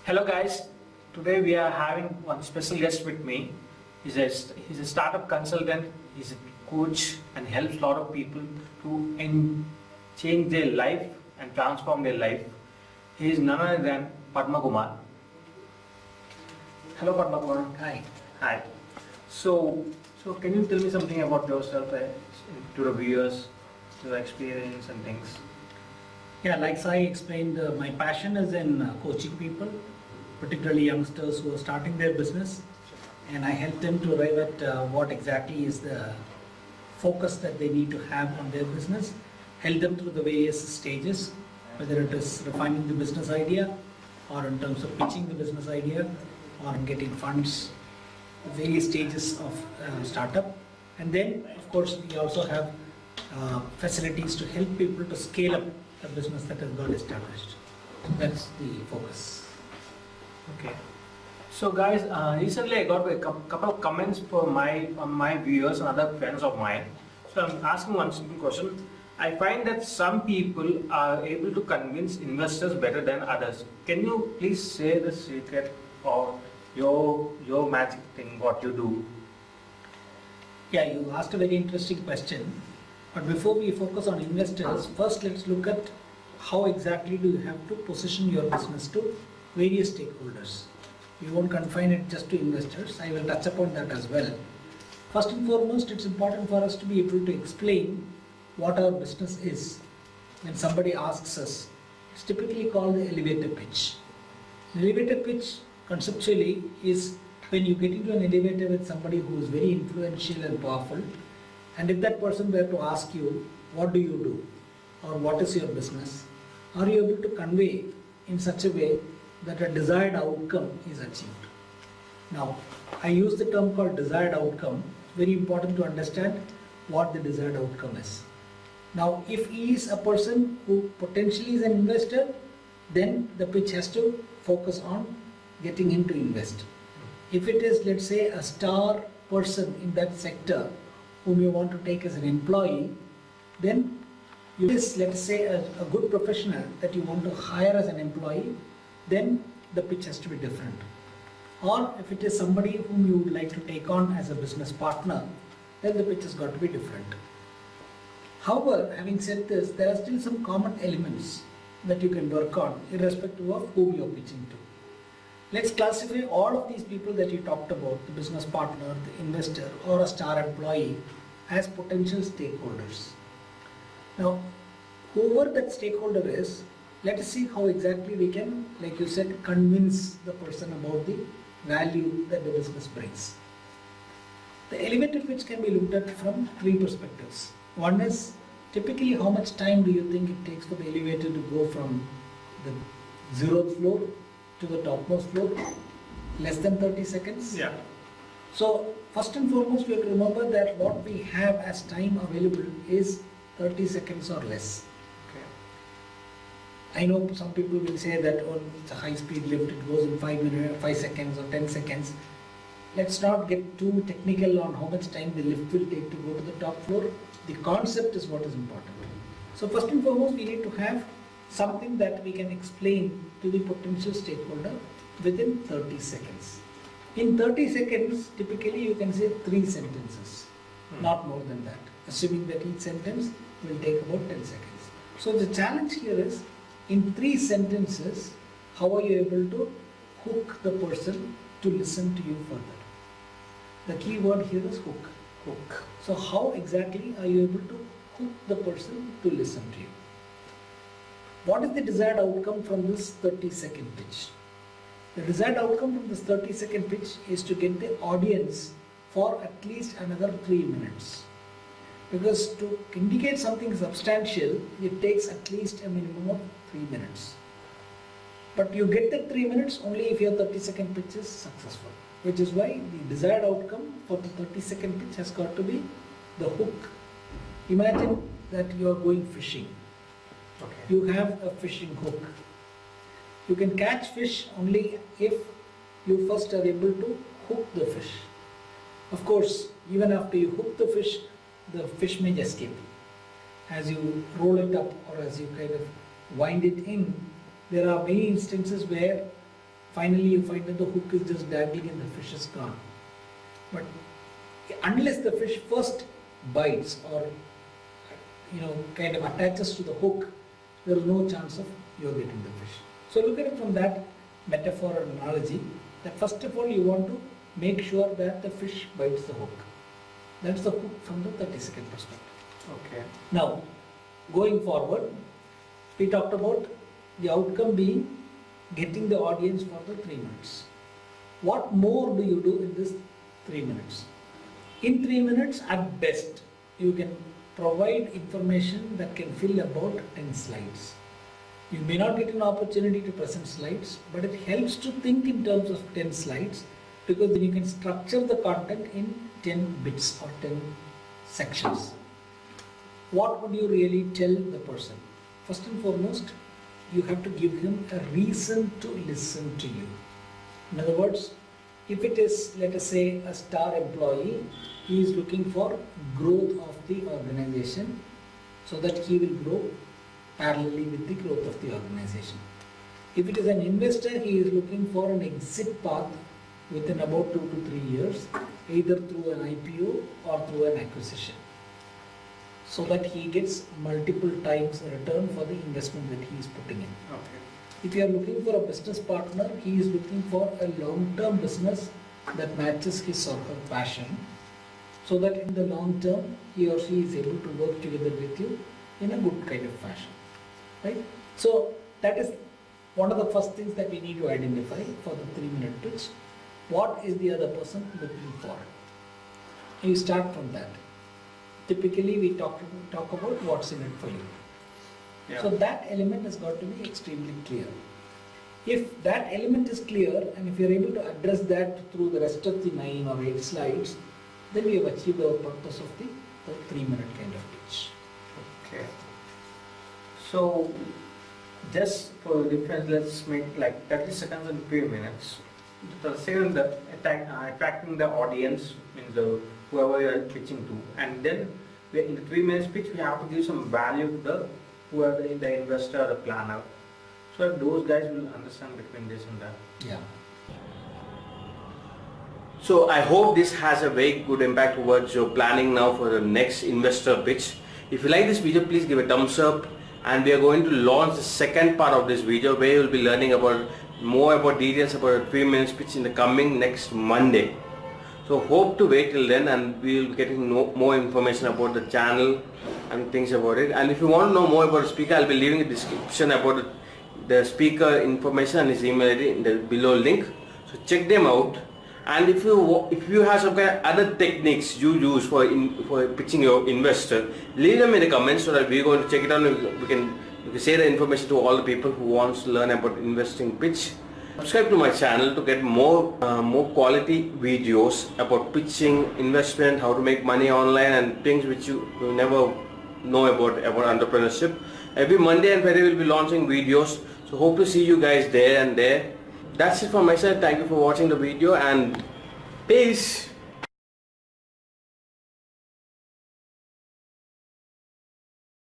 Hello guys, today we are having one special guest with me. He's a startup consultant, he's a coach and helps a lot of people to change their life and transform their life. He is none other than Padma Kumar. Hello Padma Kumar. Hi. Hi. So can you tell me something about yourself to the viewers, your experience and things? Yeah, like I explained, my passion is in coaching people, particularly youngsters who are starting their business, and I help them to arrive at what exactly is the focus that they need to have on their business, help them through the various stages, whether it is refining the business idea or in terms of pitching the business idea or in getting funds, various stages of startup. And then, of course, we also have facilities to help people to scale up a business that has got established. That's the focus. Okay. So guys, recently I got a couple of comments from my viewers and other friends of mine. So I'm asking one simple question. I find that some people are able to convince investors better than others. Can you please say the secret of your magic thing, what you do? Yeah, you asked a very interesting question. But before we focus on investors, first let's look at how exactly do you have to position your business to various stakeholders. We won't confine it just to investors. I will touch upon that as well. First and foremost, it's important for us to be able to explain what our business is. When somebody asks us, it's typically called the elevator pitch. The elevator pitch conceptually is when you get into an elevator with somebody who is very influential and powerful, and if that person were to ask you, what do you do? Or what is your business? Are you able to convey in such a way that a desired outcome is achieved? Now, I use the term called desired outcome. It's very important to understand what the desired outcome is. Now, if he is a person who potentially is an investor, then the pitch has to focus on getting him to invest. If it is, let's say, a star person in that sector whom you want to take as an employee, then you is, let's say, a good professional that you want to hire as an employee, then the pitch has to be different. Or if it is somebody whom you would like to take on as a business partner, then the pitch has got to be different. However, having said this, there are still some common elements that you can work on irrespective of whom you are pitching to. Let's classify all of these people that you talked about, the business partner, the investor, or a star employee, as potential stakeholders. Now, whoever that stakeholder is, let us see how exactly we can, like you said, convince the person about the value that the business brings. The elevator pitch can be looked at from three perspectives. One is, typically how much time do you think it takes for the elevator to go from the 0th floor to the topmost floor? Less than 30 seconds? Yeah. So first and foremost, we have to remember that what we have as time available is 30 seconds or less. Okay. I know some people will say that it's a high speed lift, it goes in 5 seconds or 10 seconds. Let's not get too technical on how much time the lift will take to go to the top floor. The concept is what is important. So first and foremost, we need to have something that we can explain to the potential stakeholder within 30 seconds. In 30 seconds, typically you can say 3 sentences, not more than that, assuming that each sentence will take about 10 seconds. So the challenge here is, in 3 sentences, how are you able to hook the person to listen to you further? The key word here is hook. Hook. So how exactly are you able to hook the person to listen to you? What is the desired outcome from this 30-second pitch? The desired outcome from this 30-second pitch is to get the audience for at least another 3 minutes. Because to indicate something substantial, it takes at least a minimum of 3 minutes. But you get the 3 minutes only if your 30-second pitch is successful. Which is why the desired outcome for the 30-second pitch has got to be the hook. Imagine that you are going fishing. Okay. You have a fishing hook. You can catch fish only if you first are able to hook the fish. Of course, even after you hook the fish may escape. As you roll it up or as you kind of wind it in, there are many instances where Finally, you find that the hook is just dangling and the fish is gone. But unless the fish first bites or kind of attaches to the hook, there is no chance of you getting the fish. So look at it from that metaphor or analogy, that first of all you want to make sure that the fish bites the hook. That's the hook from the 30-second perspective. Okay. Now, going forward, we talked about the outcome being getting the audience for the 3 minutes. What more do you do in this 3 minutes? In 3 minutes, at best, you can provide information that can fill about 10 slides. You may not get an opportunity to present slides, but it helps to think in terms of 10 slides, because then you can structure the content in 10 bits or 10 sections. What would you really tell the person? First and foremost, you have to give him a reason to listen to you. In other words, if it is, let us say, a star employee, he is looking for growth of the organization so that he will grow parallelly with the growth of the organization. If it is an investor, he is looking for an exit path within about 2 to 3 years, either through an IPO or through an acquisition, so that he gets multiple times a return for the investment that he is putting in. Okay. If you are looking for a business partner, he is looking for a long-term business that matches his or her passion, so that in the long term he or she is able to work together with you in a good kind of fashion. Right? So that is one of the first things that we need to identify for the 3-minute pitch. What is the other person looking for? You start from that. Typically we talk about what's in it for you. Yeah. So that element has got to be extremely clear. If that element is clear, and if you are able to address that through the rest of the 9 or 8 slides, then we have achieved our purpose of the 3-minute kind of pitch. Okay. So, just for difference, let's make like 30 seconds and 3 minutes. The second, the attracting the audience, means the whoever you are pitching to, and then in the 3 minutes pitch, we have to give some value to the whoever the investor or the planner, so that those guys will understand between this and that. Yeah. So I hope this has a very good impact towards your planning now for the next investor pitch. If you like this video, please give a thumbs up, and we are going to launch the second part of this video where you will be learning about more about details about a 3 minutes pitch in the coming next Monday. So hope to wait till then, and we will be getting more information about the channel and things about it. And if you want to know more about the speaker, I'll be leaving a description about the speaker information and his email ID in the below link. So check them out. And if you have some kind of other techniques you use for pitching your investor, leave them in the comments so that we're going to check it out. We can share the information to all the people who wants to learn about investing pitch. Subscribe to my channel to get more quality videos about pitching, investment, how to make money online, and things which you never know about entrepreneurship. Every Monday and Friday we'll be launching videos. So hope to see you guys there and there. That's it from my side. Thank you for watching the video, and peace.